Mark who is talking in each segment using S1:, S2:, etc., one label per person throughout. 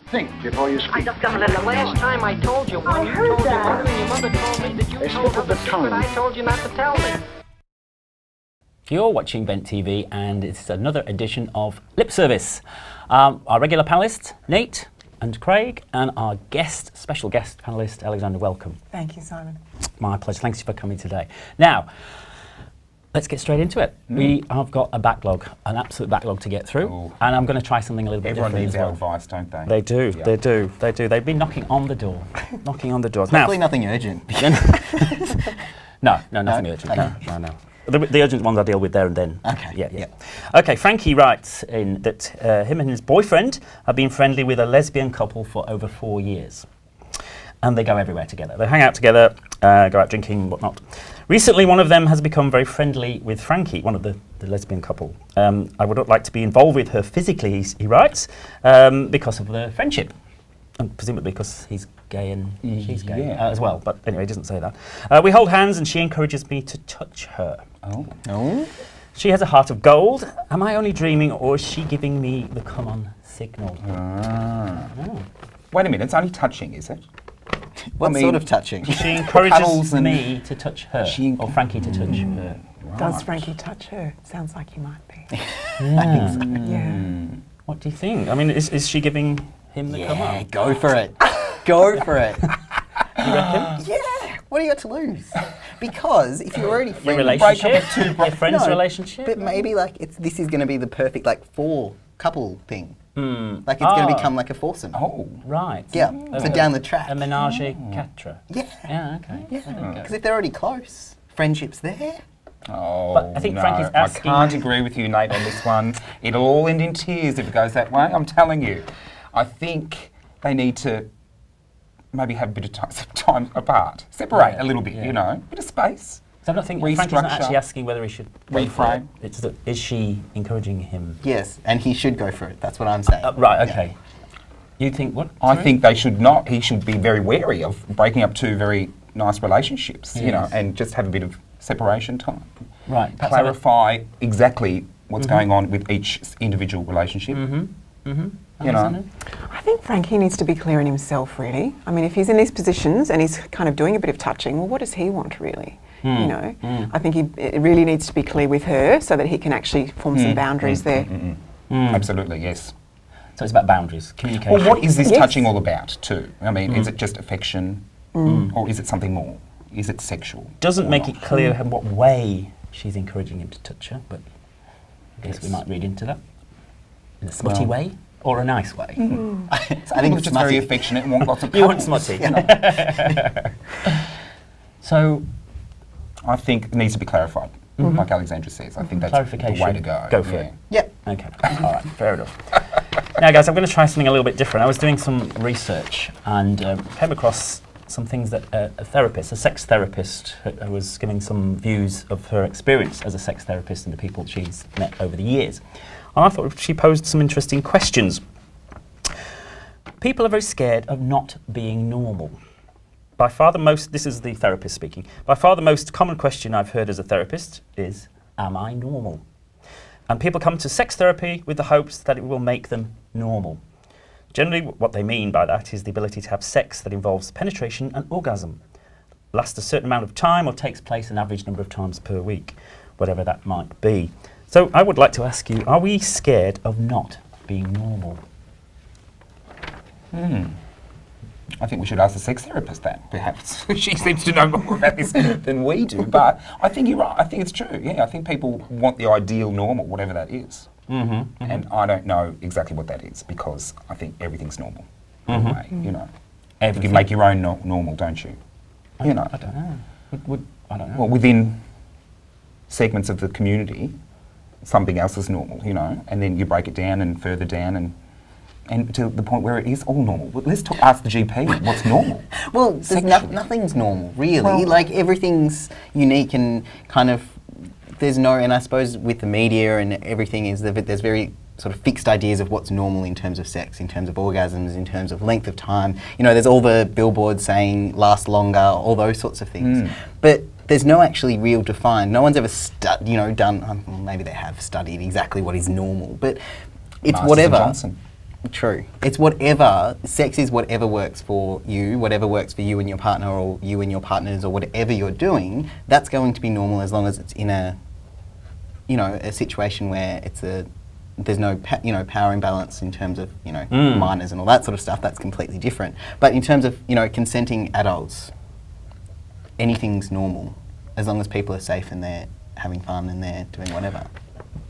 S1: Think before you
S2: I
S1: speak.
S2: just got a little. The last time I told you, when you told your mother, and your mother told me that you
S1: They
S2: told
S1: slip
S2: her
S1: of the
S2: the secret
S1: tongue.
S2: I told you not to tell me.
S3: You're watching Vent TV, and it's another edition of Lip Service. Our regular panellists, Nate and Craig, and our special guest panellist, Alexandra, welcome.
S4: Thank you, Simon.
S3: My pleasure. Thanks for coming today. Now, let's get straight into it. We have got a backlog, an absolute backlog to get through, and I'm going to try something a little bit
S5: Everyone
S3: different
S5: needs
S3: as well.
S5: our advice, don't they?
S3: They do,
S5: Yeah.
S3: they do, they do. They've been knocking on the door, knocking on the doors.
S6: Hopefully nothing urgent.
S3: No, nothing urgent. No. The urgent ones I deal with there and then.
S6: Okay.
S3: Yeah. Okay, Frankie writes in that him and his boyfriend have been friendly with a lesbian couple for over 4 years. And they go everywhere together. They hang out together, go out drinking, whatnot. Recently, one of them has become very friendly with Frankie, one of the lesbian couple. I would not like to be involved with her physically, he writes, because of the friendship. And presumably because he's gay and she's gay as well. But anyway, he doesn't say that. We hold hands and she encourages me to touch her.
S6: Oh.
S3: She has a heart of gold. Am I only dreaming, or is she giving me the come on signal?
S5: Wait a minute, it's only touching, is it?
S6: What sort of touching?
S3: She encourages me to touch her, or Frankie to touch her.
S4: Does Frankie touch her? Sounds like he might be.
S3: Yeah.
S4: Yeah.
S3: What do you think? I mean, is she giving him the come
S6: Yeah,
S3: on?
S6: go for it. Go for it.
S3: You reckon?
S6: Yeah. What do you got to lose? Because if you're already
S3: Your
S6: friends,
S3: relationship? Your friend's
S6: No,
S3: relationship?
S6: but maybe like this is going to be the perfect like couple thing. Like it's
S3: Ah.
S6: going to become like a foursome.
S5: Oh.
S3: Right.
S6: Yeah. So down the track.
S3: A menage-a-quatrain.
S6: Yeah.
S3: Yeah, okay.
S6: Yeah. Because if they're already close, friendship's there.
S5: Oh,
S3: But I think
S5: no,
S3: Frankie's asking-
S5: I can't agree with you, Nate, on this one. It'll all end in tears if it goes that way, I'm telling you. I think they need to maybe have a bit of time apart. Separate a little bit, you know, bit of space.
S3: So I don't think Frankie's not
S5: Restructure.
S3: actually asking whether he should go for it.
S5: Reframe.
S3: It's that, is she encouraging him?
S6: Yes, and he should go for it. That's what I'm saying.
S3: Right, okay. You think what?
S5: I
S3: Sorry?
S5: think they should not. He should be very wary of breaking up two very nice relationships, you know,
S3: Yes.
S5: and just have a bit of separation time.
S3: Right. perhaps have a-
S5: Clarify exactly what's going on with each individual relationship. You know.
S3: Alexandra?
S4: I think Frankie needs to be clear in himself, really. I mean, if he's in these positions and he's kind of doing a bit of touching, well, what does he want, really? You know, I think it really needs to be clear with her so that he can actually form some boundaries there.
S5: Absolutely, yes.
S3: So it's about boundaries, communication.
S5: Well, what is this
S4: Yes.
S5: touching all about, too? I mean, is it just affection, or is it something more? Is it sexual?
S3: Doesn't
S5: or
S3: make
S5: not?
S3: it clear in what way she's encouraging him to touch her, but I guess we might read into that. In a smutty way or a nice way?
S6: I
S5: I
S6: think
S5: think
S6: it's
S5: it's just very
S6: smutty.
S5: affectionate and want lots of
S3: You want
S5: cuddles.
S3: smutty.
S6: You know.
S3: So,
S5: I think it needs to be clarified, like Alexandra says. I think that's the
S3: clarification.
S5: way to go.
S3: Go for
S5: yeah.
S3: it.
S6: Yep.
S3: okay, all right, fair enough. Now, guys, I'm going to try something a little bit different. I was doing some research and came across some things that a therapist, a sex therapist, who was giving some views of her experience as a sex therapist and the people she's met over the years. And I thought she posed some interesting questions. People are very scared of not being normal. By far the most, this is the therapist speaking, by far the most common question I've heard as a therapist is, am I normal? And people come to sex therapy with the hopes that it will make them normal. Generally, what they mean by that is the ability to have sex that involves penetration and orgasm, lasts a certain amount of time or takes place an average number of times per week, whatever that might be. So I would like to ask you, are we scared of not being normal?
S5: I think we should ask the sex therapist that, perhaps. She seems to know more about this than we do. But I think you're right. I think it's true. Yeah, I think people want the ideal normal, whatever that is. And I don't know exactly what that is because I think everything's normal. In a way, you know. You make your own normal, don't you? You know.
S3: I don't know. I don't know.
S5: Well, within segments of the community, something else is normal, you know, and then you break it down and further down and to the point where it is all normal. But let's ask the GP what's normal.
S6: Well, there's nothing's normal, really. Like, everything's unique and kind of, and I suppose with the media and everything is that there's very sort of fixed ideas of what's normal in terms of sex, in terms of orgasms, in terms of length of time. You know, there's all the billboards saying last longer, all those sorts of things. But there's no actually real defined. No one's ever done. Well, maybe they have studied exactly what is normal, but it's
S5: Masters
S6: whatever.
S5: Johnson.
S6: True. It's whatever. Sex is whatever works for you, whatever works for you and your partner, or you and your partners, or whatever you're doing. That's going to be normal as long as it's in a, a situation where there's no power imbalance in terms of minors and all that sort of stuff. That's completely different. But in terms of consenting adults, anything's normal as long as people are safe and they're having fun and they're doing whatever.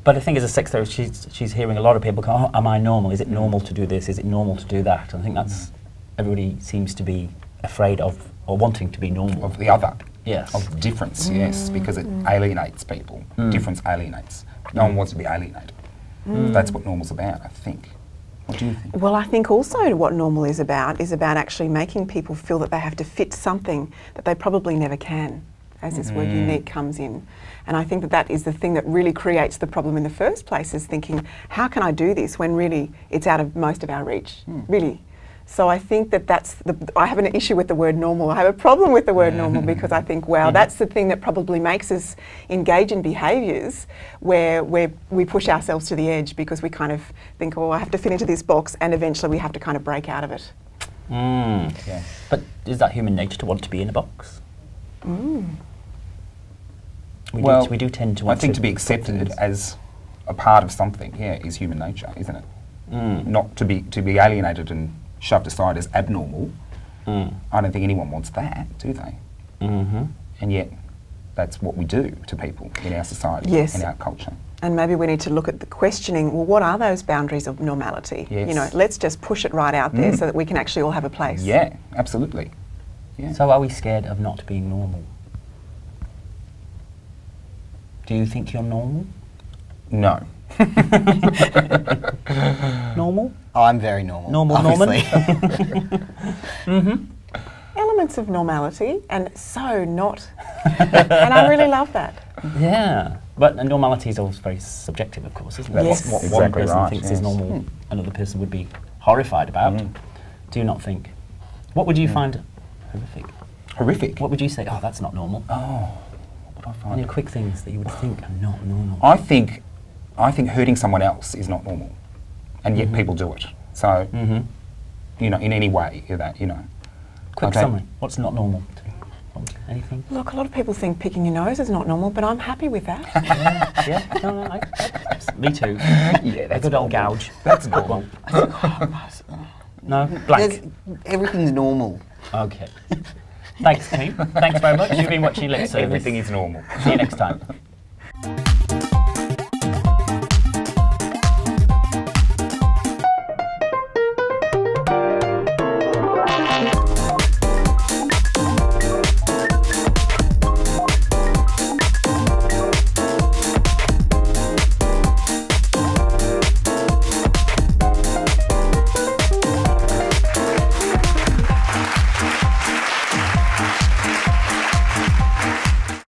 S3: But I think as a sex therapist, she's hearing a lot of people go, oh, am I normal? Is it normal to do this? Is it normal to do that? And I think that's, everybody seems to be afraid of or wanting to be normal.
S5: Of the other.
S3: Yes.
S5: Of difference, yes, because it alienates people. Difference alienates. No one wants to be alienated. That's what normal's about, I think. What do you think?
S4: Well, I think also what normal is about actually making people feel that they have to fit something that they probably never can, as this word unique comes in. And I think that is the thing that really creates the problem in the first place, is thinking, how can I do this when really it's out of most of our reach, really. So I think I have an issue with the word normal. I have a problem with the word normal because I think, wow, that's the thing that probably makes us engage in behaviours where we push ourselves to the edge because we kind of think, oh, I have to fit into this box, and eventually we have to kind of break out of it.
S3: Yeah. But is that human nature to want to be in a box? We do tend to want
S5: I think to be accepted as a part of something, is human nature, isn't it? Not to be alienated and shoved aside as abnormal. I don't think anyone wants that, do they? And yet, that's what we do to people in our society, in our culture.
S4: And maybe we need to look at the questioning, well, what are those boundaries of normality?
S5: Yes.
S4: Let's just push it right out there so that we can actually all have a place.
S5: Yeah, absolutely. Yeah.
S3: So are we scared of not being normal? Do you think you're normal?
S5: No.
S3: Normal?
S6: Oh, I'm very normal.
S3: Normal,
S6: obviously.
S3: Norman?
S4: Elements of normality, and so not. And I really love that.
S3: Yeah. But normality is always very subjective, of course, isn't it?
S4: Yes.
S3: What
S5: Exactly
S3: one person
S5: right,
S3: thinks
S5: yes.
S3: is normal, another person would be horrified about. Do you not think? What would you find horrific?
S5: Horrific?
S3: What would you say, oh, that's not normal?
S5: Oh, what would I find?
S3: Any quick things that you would think are not normal?
S5: I think hurting someone else is not normal, and yet people do it. So, in any way,
S3: Quick summary. What's not normal? Anything?
S4: Look, a lot of people think picking your nose is not normal, but I'm happy with that.
S3: Yeah. No, me too.
S5: Yeah, that's
S3: a good old gouge.
S5: That's normal.
S3: No, blank.
S6: Everything's normal.
S3: Okay. Thanks, team. Thanks very much. You've been watching Lip Service.
S5: Everything is normal.
S3: See you next time.